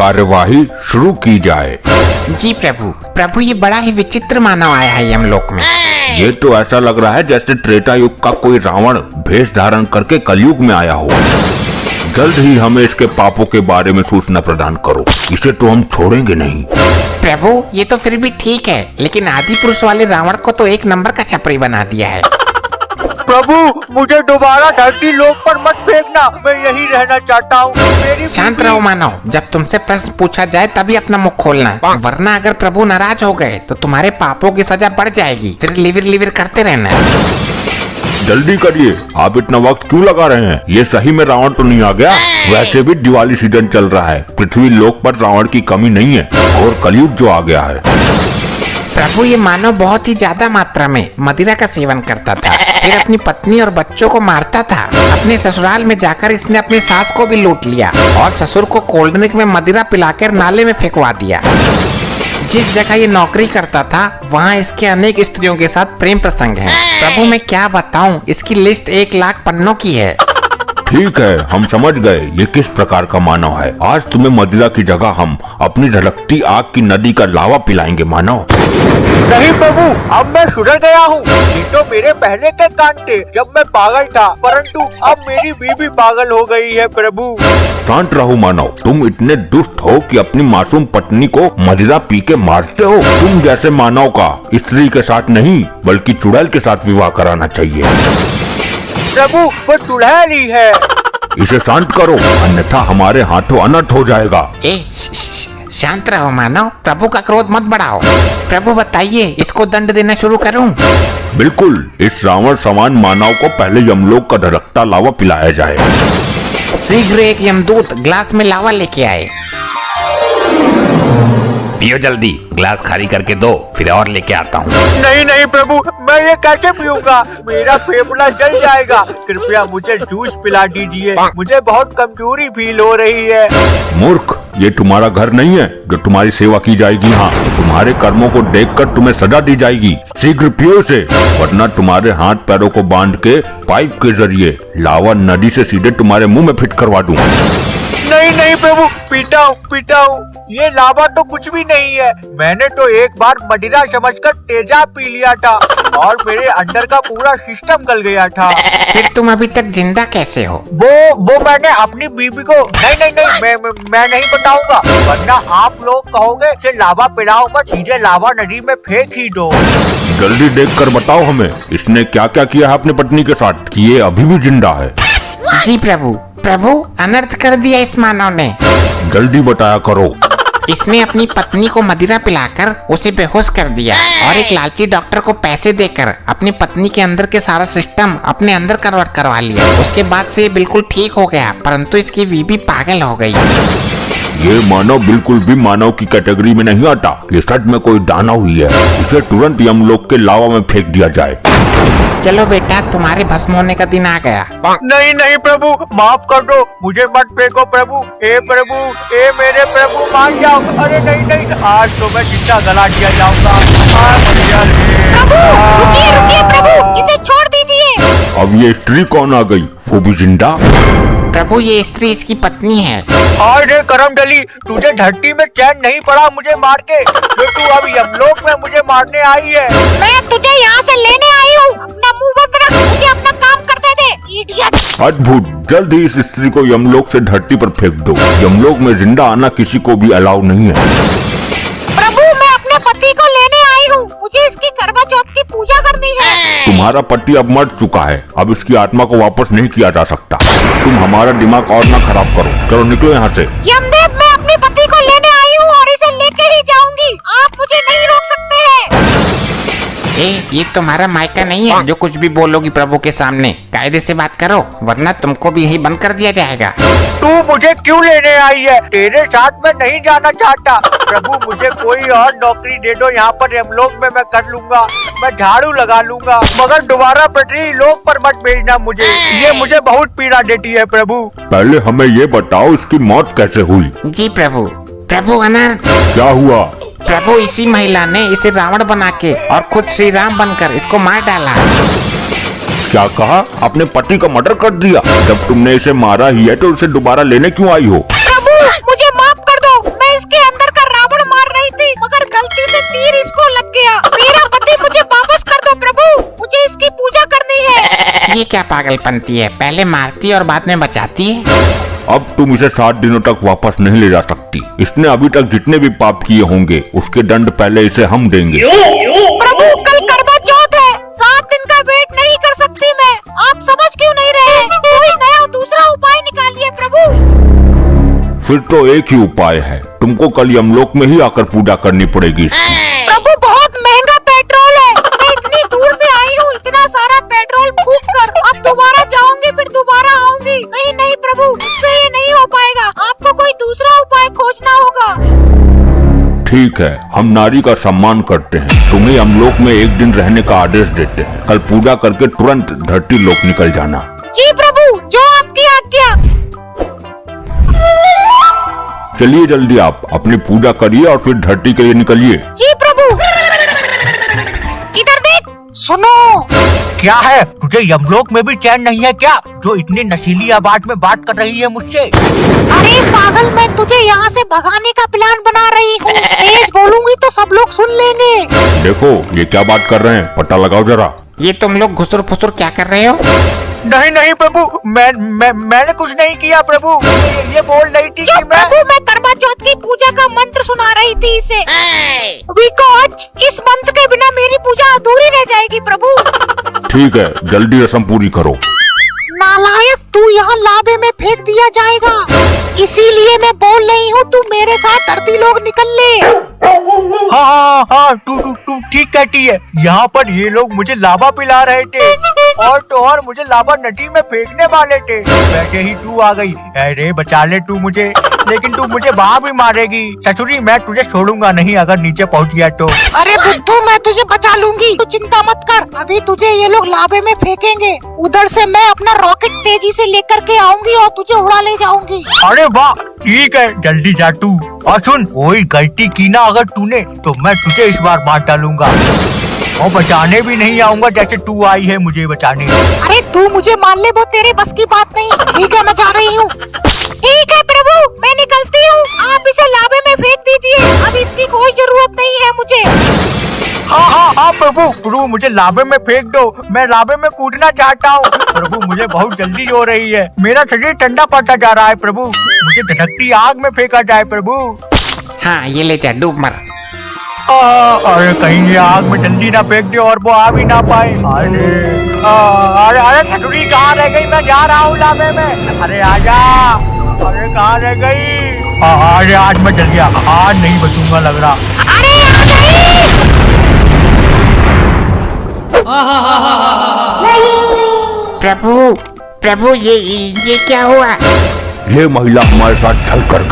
कार्यवाही शुरू की जाए। जी प्रभु। प्रभु ये बड़ा ही विचित्र मानव आया है यमलोक में। ये तो ऐसा लग रहा है जैसे त्रेता युग का कोई रावण भेष धारण करके कलयुग में आया हो। जल्द ही हमें इसके पापों के बारे में सूचना प्रदान करो, इसे तो हम छोड़ेंगे नहीं। प्रभु ये तो फिर भी ठीक है, लेकिन आदि पुरुष वाले रावण को तो एक नंबर का छपरी बना दिया है। प्रभु मुझे दोबारा धरती लोक पर मत फेंकना, मैं यही रहना चाहता हूँ। शांत रहो मानव, जब तुमसे प्रश्न पूछा जाए तभी अपना मुख खोलना, वरना अगर प्रभु नाराज हो गए तो तुम्हारे पापों की सजा बढ़ जाएगी। फिर लिविर लिविर करते रहना। जल्दी करिए, आप इतना वक्त क्यों लगा रहे हैं? ये सही में रावण तो नहीं आ गया? वैसे भी दिवाली सीजन चल रहा है, पृथ्वी लोक पर रावण की कमी नहीं है और कलयुग जो आ गया है। प्रभु ये मानव बहुत ही ज्यादा मात्रा में मदिरा का सेवन करता था, फिर अपनी पत्नी और बच्चों को मारता था। अपने ससुराल में जाकर इसने अपनी सास को भी लूट लिया और ससुर को कोल्ड ड्रिंक में मदिरा पिलाकर नाले में फेंकवा दिया। जिस जगह ये नौकरी करता था वहाँ इसके अनेक स्त्रियों के साथ प्रेम प्रसंग है। प्रभु मैं क्या बताऊं, इसकी लिस्ट 1 लाख पन्नों की है। ठीक है, हम समझ गए ये किस प्रकार का मानव है। आज तुम्हें मदिरा की जगह हम अपनी झलकती आग की नदी का लावा पिलाएंगे मानव। नहीं प्रभु, अब मैं सुधर गया हूँ। ये तो मेरे पहले के कान थे जब मैं पागल था, परंतु अब मेरी बीवी पागल हो गई है प्रभु। शांत रहो मानव, तुम इतने दुष्ट हो कि अपनी मासूम पत्नी को मदिरा पी के मारते हो। तुम जैसे मानव का स्त्री के साथ नहीं बल्कि चुड़ैल के साथ विवाह कराना चाहिए। प्रभु वो चुड़ैल ही है। इसे शांत करो, अन्यथा हमारे हाथों अनर्थ हो जाएगा। शांत रहो मानव, प्रभु का क्रोध मत बढ़ाओ। प्रभु बताइए इसको दंड देना शुरू करूं? बिल्कुल, इस रावण समान मानव को पहले यमलोक का धड़कता लावा पिलाया जाए। शीघ्र एक यमदूत ग्लास में लावा लेके आए। पियो जल्दी, ग्लास खाली करके दो, फिर और लेके आता हूँ। नहीं नहीं प्रभु, मैं ये कैसे पीऊंगा? मेरा फेफड़ा जल जाएगा। कृपया मुझे जूस पिला दीजिए, मुझे बहुत कमजोरी फील हो रही है। मूर्ख, ये तुम्हारा घर नहीं है जो तुम्हारी सेवा की जाएगी। हाँ, तुम्हारे कर्मों को देखकर तुम्हें सजा दी जाएगी। शीघ्र पियो इसे, वरना तुम्हारे हाथ पैरों को बांध के पाइप के जरिए लावा नदी से सीधे तुम्हारे मुंह में फिट करवा दूं। नहीं नहीं प्रभु, पीता हूँ। ये लावा तो कुछ भी नहीं है। मैंने तो एक बार मदिरा समझकर तेजाब पी लिया था और मेरे अंदर का पूरा सिस्टम गल गया था। फिर तुम अभी तक जिंदा कैसे हो? वो मैंने अपनी बीवी को नहीं, मैं नहीं बताऊंगा, वरना आप लोग कहोगे इसे लावा पिलाओ मत, सीधे लावा नदी में फेंक ही दो। जल्दी देखकर बताओ हमें, इसने क्या क्या किया है अपनी पत्नी के साथ कि ये अभी भी जिंदा है? जी प्रभु, अनर्थ कर दिया इस मानव ने। जल्दी बताया करो। इसने अपनी पत्नी को मदिरा पिलाकर उसे बेहोश कर दिया और एक लालची डॉक्टर को पैसे देकर अपनी पत्नी के अंदर के सारा सिस्टम अपने अंदर कन्वर्ट करवा लिया। उसके बाद से बिल्कुल ठीक हो गया, परंतु इसकी बीवी पागल हो गई। ये मानव बिल्कुल भी मानव की कैटेगरी में नहीं आता। ये सच में कोई दानव ही है। इसे तुरंत यमलोक के लावा में फेंक दिया जाए। चलो बेटा, तुम्हारे भस्म होने का दिन आ गया। नहीं प्रभु, माफ कर दो, मुझे मत फेंको प्रभु। ए मेरे प्रभु, मान जाओ। अरे नहीं, आज तो मैं जिंदा गला दिया जाऊंगा। रुकिए प्रभु, इसे छोड़ दीजिए। अब ये स्त्री कौन आ गई, वो भी जिंदा? प्रभु ये स्त्री इसकी पत्नी है। और करम डली, तुझे धरती में चैन नहीं पड़ा मुझे मार के, जो तू अब यमलोक में मुझे मारने आई है। मैं तुझे यहाँ से लेने आई हूँ, अपना मुंह बंद रख, मुझे अपना काम करते दे, इडियट। अद्भुत, जल्द ही इस स्त्री को यमलोक से धरती पर फेंक दो। यमलोक में जिंदा आना किसी को भी अलाउ नहीं है। प्रभु मैं अपने पति को लेने आई हूँ, मुझे इसकी करवा चौथ की पूजा करनी है। तुम्हारा पति अब मर चुका है, अब इसकी आत्मा को वापस नहीं किया जा सकता। तुम हमारा दिमाग और ना खराब करो, चलो निकलो यहाँ से। यमदेव, मैं अपने पति को लेने आई हूँ और इसे लेके ही जाऊंगी, आप मुझे नहीं रोक सकते हैं। ये तुम्हारा मायका नहीं है जो कुछ भी बोलोगी प्रभु के सामने। कायदे से बात करो, वरना तुमको भी यही बंद कर दिया जाएगा। तू मुझे क्यों लेने आई है? तेरे साथ मैं नहीं जाना चाहता। प्रभु मुझे कोई और नौकरी दे दो, यहाँ पर यमलोक में मैं कर लूंगा, मैं झाड़ू लगा लूंगा, मगर दोबारा पृथ्वी लोक पर मत भेजना मुझे। ये मुझे बहुत पीड़ा देती है प्रभु। पहले हमें ये बताओ इसकी मौत कैसे हुई? जी प्रभु अनर्थ। क्या हुआ? प्रभु इसी महिला ने इसे रावण बना के और खुद श्री राम बनकर इसको मार डाला। क्या कहा? अपने पति का मर्डर कर दिया? जब तुमने इसे मारा ही है तो इसे दोबारा लेने क्यों आई हो? प्रभु मुझे माफ कर दो, गया। मेरा पति मुझे वापस कर दो प्रभु, मुझे इसकी पूजा करनी है। ये क्या पागलपंती है, पहले मारती है और बाद में बचाती है। अब तुम इसे 7 दिनों तक वापस नहीं ले जा सकती। इसने अभी तक जितने भी पाप किए होंगे उसके दंड पहले इसे हम देंगे। प्रभु कल करवा चौथ है, 7 दिन का वेट नहीं कर सकती मैं। आप समझ क्यों नहीं रहे? कोई नया दूसरा उपाय निकालिए प्रभु। फिर तो एक ही उपाय है, तुमको कल यमलोक में ही आकर पूजा करनी पड़ेगी इसकी। प्रभु बहुत महंगा पेट्रोल है, मैं इतनी दूर से आई हूँ इतना सारा पेट्रोल फूक कर। अब दोबारा जाऊंगी फिर दोबारा आऊंगी। नहीं नहीं प्रभु, मुझसे ये नहीं हो पाएगा, आपको कोई दूसरा उपाय खोजना होगा। ठीक है, हम नारी का सम्मान करते हैं, तुम्हें यमलोक में एक दिन रहने का आदेश देते हैं। कल पूजा करके तुरंत धरती लोक निकल जाना। जी प्रभु, जो आपकी आज्ञा। चलिए जल्दी आप अपनी पूजा करिए और फिर धरती के लिए निकलिए। जी प्रभु। इधर देख। सुनो, क्या है तुझे यमलोक में भी चैन नहीं है क्या, जो इतनी नशीली आवाज में बात कर रही है मुझसे? अरे पागल, मैं तुझे यहाँ से भगाने का प्लान बना रही हूँ। तेज बोलूंगी तो सब लोग सुन लेंगे। देखो ये क्या बात कर रहे हैं, पता लगाओ जरा। ये तुम लोग घुसुर फुसुर क्या कर रहे हो? नहीं नहीं प्रभु, मैंने कुछ नहीं किया प्रभु। ये बोल रही थी कि मैं करवा चौथ की पूजा का मंत्र सुना रही थी इसे। बिकॉज इस मंत्र के बिना मेरी पूजा अधूरी रह जाएगी प्रभु। ठीक है, जल्दी रस्म पूरी करो। नालायक, तू यहाँ लाबे में फेंक दिया जाएगा, इसीलिए मैं बोल रही हूँ तू मेरे साथ धरती लोग निकल ले। हाँ, तू ठीक कहती है। यहाँ पर ये लोग मुझे लावा पिला रहे थे और मुझे लावा नदी में फेंकने वाले थे। वैसे ही तू आ गई। अरे बचा ले तू मुझे, लेकिन तू मुझे वहाँ भी मारेगी। ससुरी मैं तुझे छोड़ूंगा नहीं अगर नीचे पहुँच गया तो। अरे बुद्धू, मैं तुझे बचा लूंगी, तू चिंता मत कर। अभी तुझे ये लोग लाबे में फेंकेंगे, उधर से मैं अपना रॉकेट तेजी से लेकर के आऊंगी और तुझे उड़ा ले जाऊंगी। अरे वाह, ठीक है, जल्दी जा तू। और सुन, कोई गलती की ना अगर तूने तो मैं तुझे इस बार मार डालूंगा और बचाने भी नहीं आऊंगा जैसे तू आई है मुझे बचाने। अरे तू मुझे मान ले, वो तेरे बस की बात नहीं। ठीक है, मैं जा रही हूँ। ठीक है प्रभु, मैं निकलती हूँ। आप इसे लाबे में फेंक दीजिए, अब इसकी कोई जरूरत नहीं है मुझे। हाँ प्रभु, मुझे लाबे में फेंक दो, मैं लाबे में कूदना चाहता हूँ। प्रभु मुझे बहुत जल्दी हो रही है, मेरा शरीर ठंडा पड़ता जा रहा है प्रभु, मुझे धधकती आग में फेंका जाए प्रभु। हाँ ये ले जा, डूब मर। अरे कहीं ये आग में जल्दी ना फेंक दे और वो आ भी ना पाए। अरे खटुरी कहाँ रह गई, मैं जा रहा हूँ लाबे में। अरे आजा, अरे कहाँ रह गई? अरे आज मैं जल गया, आज नहीं बचूंगा लग रहा। अरे आ गई। प्रभु ये क्या हुआ? ये महिला हमारे साथ छल कर